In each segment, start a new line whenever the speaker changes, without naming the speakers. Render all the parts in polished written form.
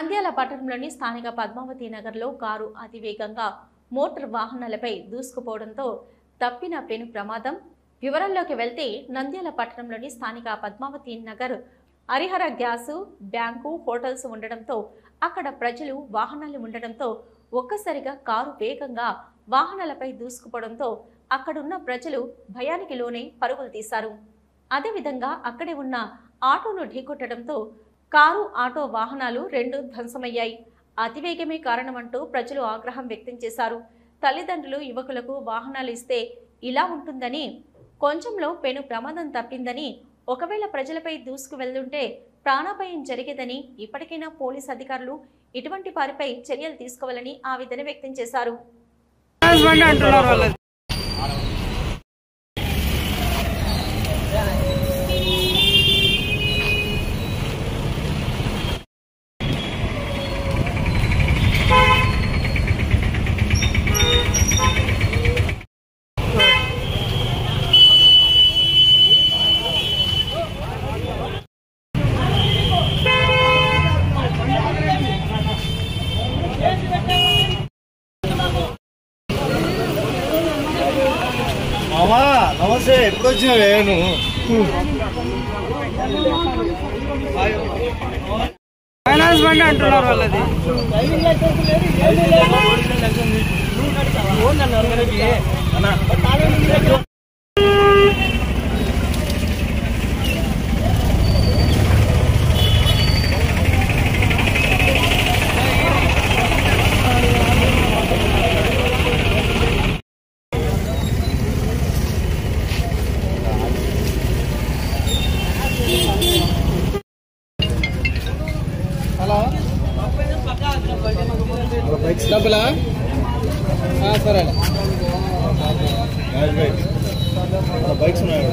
నంద్యాల పట్టణంలోని స్థానిక పద్మావతి నగర్లో కారు అతివేగంగా మోటార్ వాహనాలపై దూసుకుపోవడంతో తప్పిన పెను ప్రమాదం. వివరాల్లోకి వెళ్తే నంద్యాల పట్టణంలోని స్థానిక Padmavati Nagar Harihara gas bank hotels ఉండడంతో అక్కడ ప్రజలు వాహనాలు ఉండడంతో ఒక్కసారిగా కారు వేగంగా వాహనాలపై దూసుకుపోవడంతో అక్కడున్న ప్రజలు భయానికి లోనై పరుగులు తీశారు. అదేవిధంగా అక్కడే ఉన్న ఆటోను ఢీకొట్టడంతో కారు ఆటో వాహనాలు రెండు ధ్వంసమయ్యాయి. అతివేగమే కారణమంటూ ప్రజలు ఆగ్రహం వ్యక్తం చేశారు. తల్లిదండ్రులు యువకులకు వాహనాలు ఇస్తే ఇలా ఉంటుందని, కొంచెంలో పెను ప్రమాదం తప్పిందని, ఒకవేళ ప్రజలపై దూసుకు వెళ్తుంటే ప్రాణాపాయం జరిగేదని, ఇప్పటికైనా పోలీస్ అధికారులు ఇటువంటి వారిపై చర్యలు తీసుకోవాలని ఆవేదన వ్యక్తం చేశారు.
నమస్తే, ఎప్పుడు వచ్చినావే నువ్వు?
ఫైనాన్స్ బండి అంటున్నారు వాళ్ళది. డబ్బులా? సరే,
బైక్స్ ఉన్నాయి.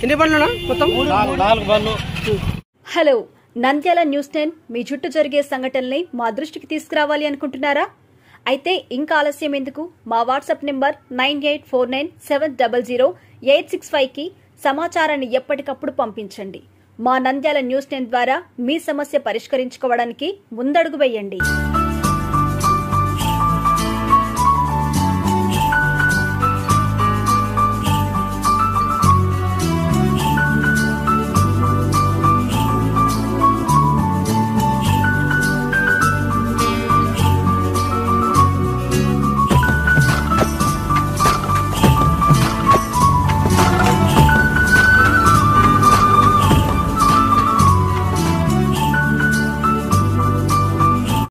ఎన్ని బండ్లు మొత్తం?
4 బండ్లు.
హలో, నంద్యాల న్యూస్ 10 మీ చుట్టూ జరిగే సంఘటనల్ని మా దృష్టికి తీసుకురావాలి అనుకుంటున్నారా? అయితే ఇంకా ఆలస్యం ఎందుకు? మా వాట్సాప్ నెంబర్ 9849700865కి సమాచారాన్ని ఎప్పటికప్పుడు పంపించండి. మా నంద్యాల న్యూస్ 10 ద్వారా మీ సమస్య పరిష్కరించుకోవడానికి ముందడుగు వేయండి.